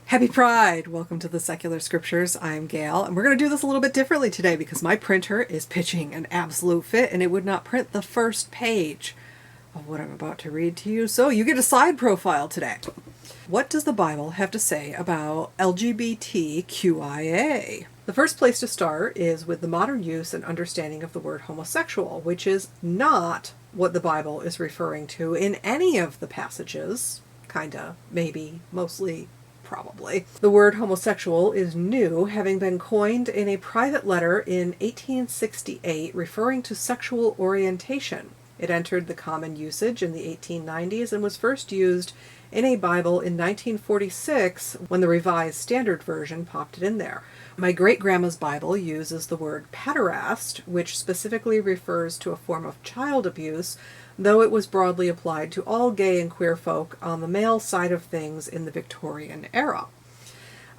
Happy Pride! Welcome to the Secular Scriptures. I'm Gail, and we're going to do this a little bit differently today because my printer is pitching an absolute fit and it would not print the first page of what I'm about to read to you, so you get a side profile today. What does the Bible have to say about LGBTQIA? The first place to start is with the modern use and understanding of the word homosexual, which is not what the Bible is referring to in any of the passages. Kinda, maybe, mostly, probably. The word homosexual is new, having been coined in a private letter in 1868 referring to sexual orientation. It entered the common usage in the 1890s and was first used in a Bible in 1946 when the Revised Standard Version popped it in there. My great-grandma's Bible uses the word pederast, which specifically refers to a form of child abuse, though it was broadly applied to all gay and queer folk on the male side of things in the Victorian era.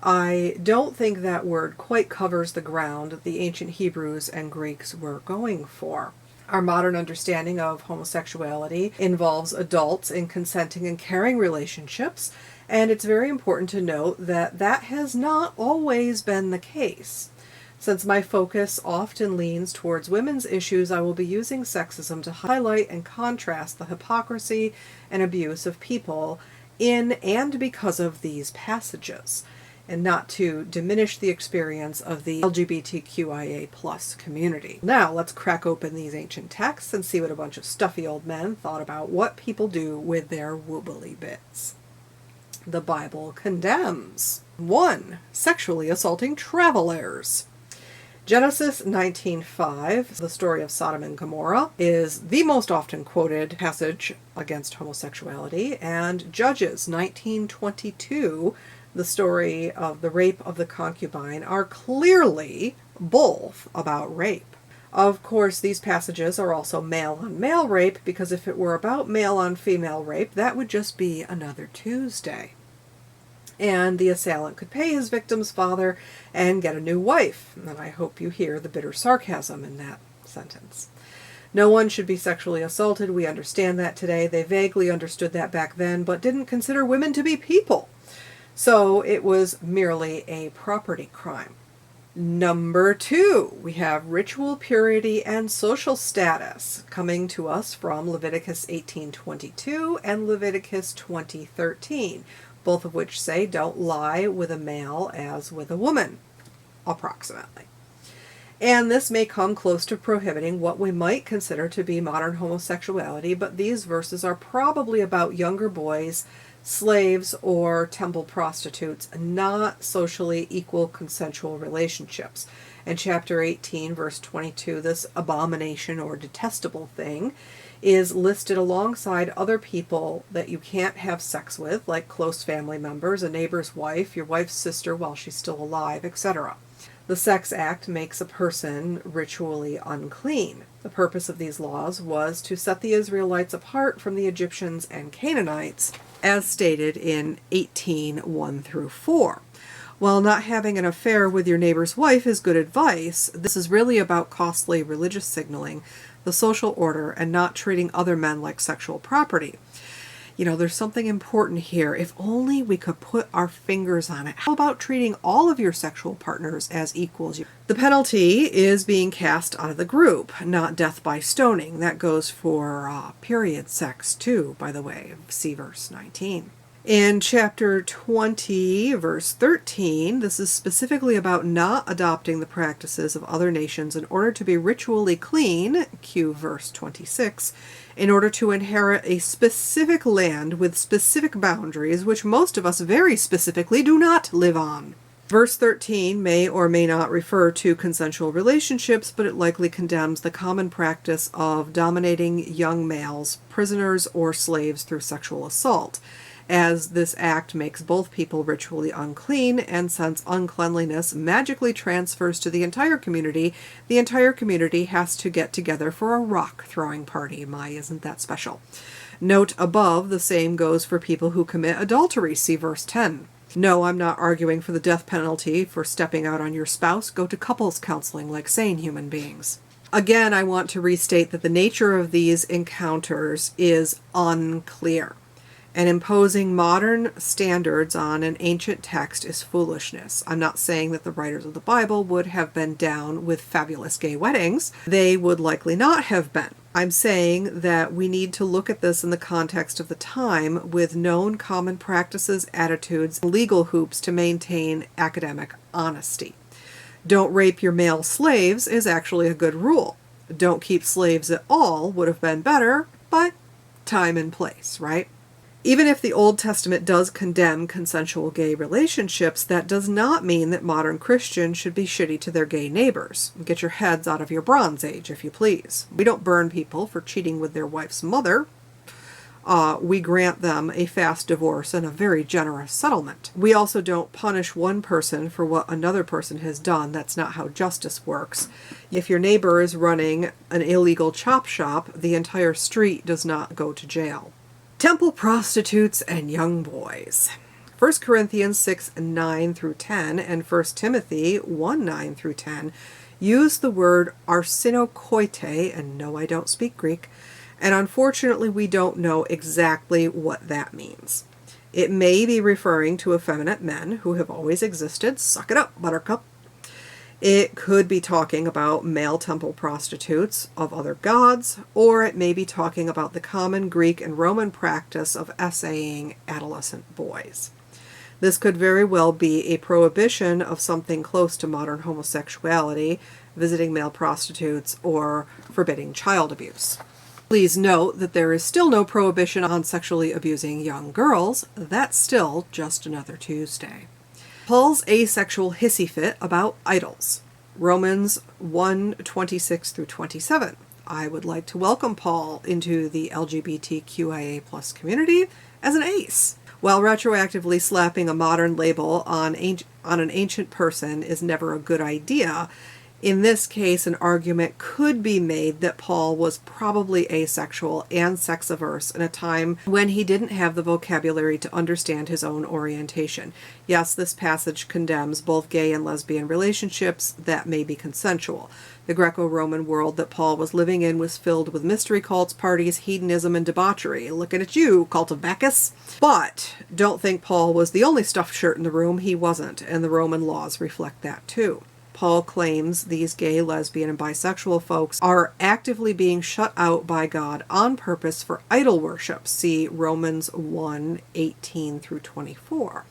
I don't think that word quite covers the ground that the ancient Hebrews and Greeks were going for. Our modern understanding of homosexuality involves adults in consenting and caring relationships, and it's very important to note that that has not always been the case. Since my focus often leans towards women's issues, I will be using sexism to highlight and contrast the hypocrisy and abuse of people in and because of these passages, and not to diminish the experience of the LGBTQIA plus community. Now, let's crack open these ancient texts and see what a bunch of stuffy old men thought about what people do with their woobly bits. The Bible condemns. 1. Sexually assaulting travelers. Genesis 19:5, the story of Sodom and Gomorrah, is the most often quoted passage against homosexuality, and Judges 19:22, the story of the rape of the concubine, are clearly both about rape. Of course, these passages are also male-on-male rape, because if it were about male-on-female rape, that would just be another Tuesday. And the assailant could pay his victim's father and get a new wife. And I hope you hear the bitter sarcasm in that sentence. No one should be sexually assaulted. We understand that today. They vaguely understood that back then, but didn't consider women to be people. So it was merely a property crime. Number 2, we have ritual purity and social status, coming to us from Leviticus 18:22 and Leviticus 20:13. Both of which say don't lie with a male as with a woman, approximately. And this may come close to prohibiting what we might consider to be modern homosexuality, but these verses are probably about younger boys, slaves, or temple prostitutes, not socially equal consensual relationships. In chapter 18, verse 22, this abomination or detestable thing is listed alongside other people that you can't have sex with, like close family members, a neighbor's wife, your wife's sister while she's still alive, etc. The sex act makes a person ritually unclean. The purpose of these laws was to set the Israelites apart from the Egyptians and Canaanites, as stated in 18:1-4. While not having an affair with your neighbor's wife is good advice, this is really about costly religious signaling, the social order, and not treating other men like sexual property. You know, there's something important here. If only we could put our fingers on it. How about treating all of your sexual partners as equals? The penalty is being cast out of the group, not death by stoning. That goes for period sex too, by the way. See verse 19. In chapter 20, verse 13, this is specifically about not adopting the practices of other nations in order to be ritually clean, cue verse 26, in order to inherit a specific land with specific boundaries, which most of us very specifically do not live on. Verse 13 may or may not refer to consensual relationships, but it likely condemns the common practice of dominating young males, prisoners, or slaves through sexual assault, as this act makes both people ritually unclean, and since uncleanliness magically transfers to the entire community has to get together for a rock-throwing party. My, isn't that special? Note above, the same goes for people who commit adultery. See verse 10. No, I'm not arguing for the death penalty for stepping out on your spouse. Go to couples counseling like sane human beings. Again, I want to restate that the nature of these encounters is unclear. And imposing modern standards on an ancient text is foolishness. I'm not saying that the writers of the Bible would have been down with fabulous gay weddings. They would likely not have been. I'm saying that we need to look at this in the context of the time with known common practices, attitudes, and legal hoops to maintain academic honesty. Don't rape your male slaves is actually a good rule. Don't keep slaves at all would have been better, but time and place, right? Even if the Old Testament does condemn consensual gay relationships, that does not mean that modern Christians should be shitty to their gay neighbors. Get your heads out of your Bronze Age, if you please. We don't burn people for cheating with their wife's mother. We grant them a fast divorce and a very generous settlement. We also don't punish one person for what another person has done. That's not how justice works. If your neighbor is running an illegal chop shop, the entire street does not go to jail. Temple prostitutes and young boys. 1 Corinthians 6:9 through 10 and 1 Timothy 1:9 through 10 use the word arsinokoite, and no, I don't speak Greek, and unfortunately we don't know exactly what that means. It may be referring to effeminate men who have always existed. Suck it up, buttercup. It could be talking about male temple prostitutes of other gods, or it may be talking about the common Greek and Roman practice of SAing adolescent boys. This could very well be a prohibition of something close to modern homosexuality, visiting male prostitutes, or forbidding child abuse. Please note that there is still no prohibition on sexually abusing young girls. That's still just another Tuesday. Paul's asexual hissy fit about idols. Romans 1:26 through 27. I would like to welcome Paul into the LGBTQIA plus community as an ace. While retroactively slapping a modern label on an ancient person is never a good idea, in this case, an argument could be made that Paul was probably asexual and sex-averse in a time when he didn't have the vocabulary to understand his own orientation. Yes, this passage condemns both gay and lesbian relationships that may be consensual. The Greco-Roman world that Paul was living in was filled with mystery cults, parties, hedonism, and debauchery. Looking at you, cult of Bacchus. But don't think Paul was the only stuffed shirt in the room. He wasn't, and the Roman laws reflect that too. Paul claims these gay, lesbian, and bisexual folks are actively being shut out by God on purpose for idol worship. See Romans 1:18 through 24.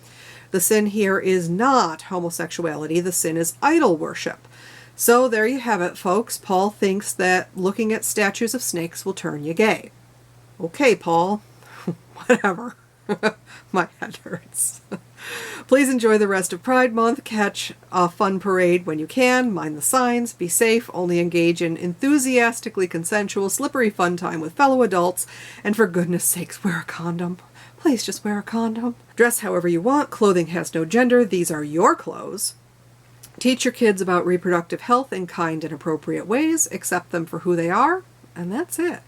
The sin here is not homosexuality. The sin is idol worship. So there you have it, folks. Paul thinks that looking at statues of snakes will turn you gay. Okay, Paul. Whatever. My head hurts. Please enjoy the rest of Pride Month. Catch a fun parade when you can. Mind the signs. Be safe. Only engage in enthusiastically consensual, slippery fun time with fellow adults. And for goodness sakes, wear a condom. Please just wear a condom. Dress however you want. Clothing has no gender. These are your clothes. Teach your kids about reproductive health in kind and appropriate ways. Accept them for who they are. And that's it.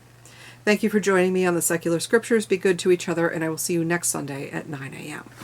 Thank you for joining me on the Secular Scriptures. Be good to each other, and I will see you next Sunday at 9 a.m.